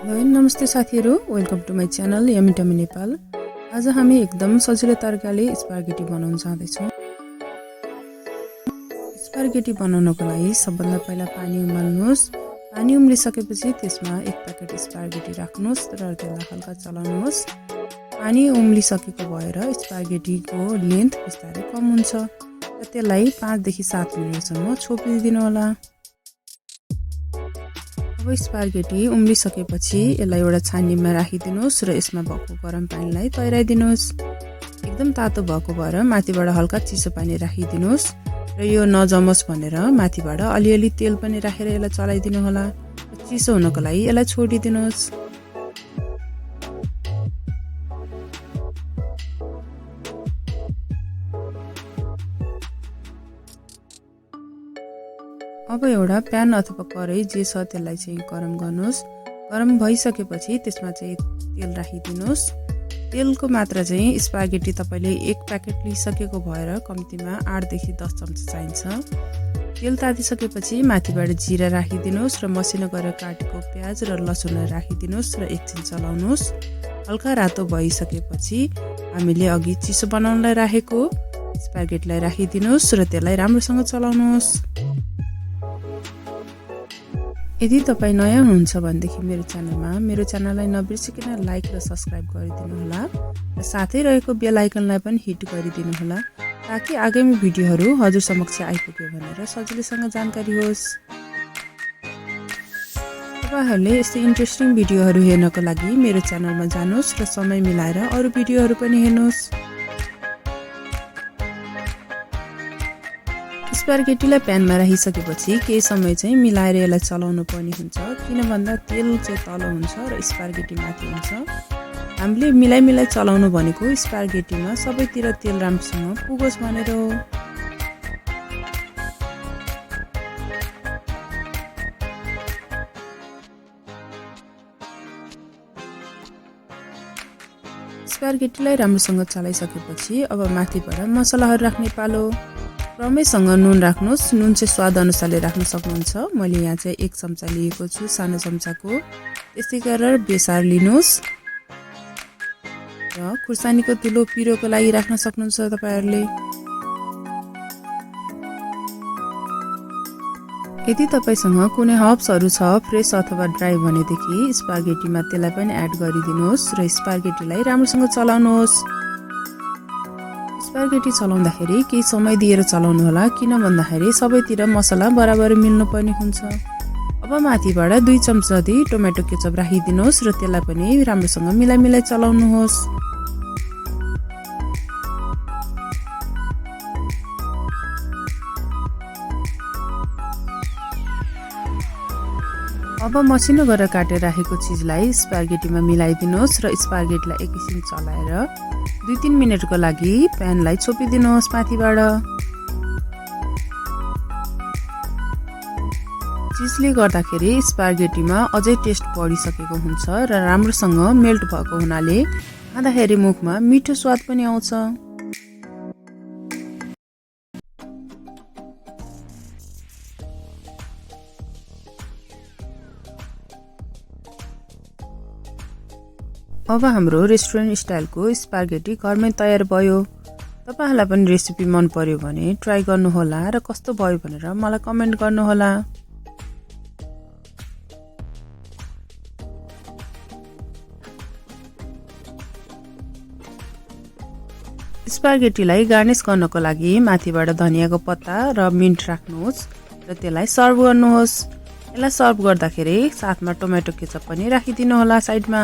Hello नमस्ते साथीहरु, welcome to my channel yummy टमी-नेपाल। आज हामी एकदम सजिलो तरिकाले स्पागेटी बनाउन जाँदैछौँ। स्पागेटी बनाउनको लागि सबभन्दा पहिला पानी उमाल्नुहोस्। पानी उम्लिसकेपछि त्यसमा एक प्याकेट स्पागेटी राख्नुहोस् र त्यसलाई हल्का चलाउनुहोस्। पानी उम्लिसकेको भएर स्पागेटीको लेन्थ बिस्तारै कम हुन्छ र त्यसलाई 5 देखि 7 मिनेटसम्म छोपिदिनु होला। अब स्पागेटी उम्लिसकेपछि यसलाई एउटा छानीमा राखिदिनुहोस् र यसमा भएको गरम पानीलाई तैराइदिनुहोस्। एकदम तातो भएको भएर माथिबाट हल्का चिसो पानी राखिदिनुहोस् र यो नजमोस् भनेर माथिबाट अलिअलि तेल पनि राखेर यसलाई चलाइदिनु होला। चिसो हुनको लागि यसलाई छोडिदिनुहोस्। अब एउटा प्यान अथवा कराई जे छ त्यसलाई चाहिँ गरम गर्नुहोस्। गरम भइसकेपछि त्यसमा चाहिँ तेल राखिदिनुहोस्। तेलको मात्रा चाहिँ स्पागेटी तपाईले एक प्याकेट लिइसकेको भएर कम्तीमा 8 देखि 10 चम्चा चाहिन्छ। तेल तातिसकेपछि माथिबाट जिरा राखिदिनुहोस् र मसिनो गरेर काटेको प्याज र लसुन राखिदिनुहोस् र एकछिन चलाउनुहोस्। हल्का रातो भइसकेपछि हामीले अघि चिसो बनाउनलाई राखेको स्पागेटीलाई राखिदिनुहोस् र त्यसलाई राम्रोसँग चलाउनुहोस्। यदि तपाई नयाँ हुनुहुन्छ भनेदेखि मेरो च्यानललाई नबिर्सिकन लाइक र सब्स्क्राइब गरिदिनु होला र साथै रहेको बेल आइकनलाई पनि हिट गरिदिनु होला ताकि आगामी भिडियोहरू हजुर समक्ष आइपुग्यो भनेर सजिलैसँग जानकारी होस्। तपाईहरुले यस्तै इन्ट्रेस्टिङ भिडियोहरू हेर्नको लागि मेरो च्यानलमा जानुहोस् र समय मिलाएर अरु भिडियोहरू पनि हेर्नुहोस्। स्पागेटीलाई प्यानमा राखिसकेपछि केही समय चाहिँ मिलाएर यसलाई चलाउनु पर्ने हुन्छ, किन भन्दा तेल चाहिँ तल हुन्छ र स्पागेटी माथि हुन्छ। हामीले मिलाइ चलाउनु भनेको स्पागेटीमा सबैतिर तेल राम्रोसँग पुगोस् भनेर हो। स्पागेटीलाई राम्रोसँग चलाइसकेपछि अब माथिबाट मसलाहरू राख्ने पालो। क्रमैसँग नुन राख्नुहोस्। नुन चाहिँ स्वाद अनुसारले राख्न सक्नुहुन्छ। मैले यहाँ चाहिँ 1 चम्चा लिएको छु, सानो चम्चाको। त्यस्तै गरेर बेसार लिनुहोस् र खुर्सानीको तुलो पिरोको लागि राख्न सक्नुहुन्छ तपाईहरुले। यदि तपाईसँग कुनै हर्ब्सहरू छ फ्रेश अथवा ड्राई भनेदेखि स्पागेटीमा त्यसलाई पनि एड गरिदिनुहोस् र स्पागेटीलाई राम्रोसँग चलाउनुहोस्। स्पागेटी चलाउँदाखेरि केही समय दिएर चलाउनु होला, किन भन्दाखेरि सबैतिर मसला बराबर मिल्नु पर्ने हुन्छ। अब माथिबाट 2 चम्चा जति टोमेटो केचप राखिदिनुहोस् र त्यसलाई पनि राम्रोसँग मिलाइ चलाउनुहोस्। अब मसिनो गरेर काटेर राखेको चीजलाई स्पागेटीमा मिलाइदिनुहोस् र स्पागेटीलाई एकैछिन चलाएर 2-3 मिनेटको लागि प्यानलाई छोपिदिनुहोस् माथिबाट। चीजले गर्दाखेरि स्पागेटीमा अझै टेस्ट बढिसकेको हुन्छ र राम्रोसँग मेल्ट भएको हुनाले खाँदाखेरि मुखमा मिठो स्वाद पनि आउँछ। अब हाम्रो रेस्टुरेन्ट स्टाइलको स्पागेटी घरमै तयार भयो। तपाईहरुलाई पनि रेसिपी मन पर्यो भने ट्राई गर्नु होला र कस्तो भयो भनेर मलाई कमेन्ट गर्नु होला। स्पागेटीलाई गार्निश गर्नको लागि माथिबाट धनियाको पत्ता र मिन्ट राख्नुहोस् र त्यसलाई सर्भ गर्नुहोस्। यसलाई सर्भ गर्दाखेरि साथमा टोमेटो केचप पनि राखिदिनु होला साइडमा।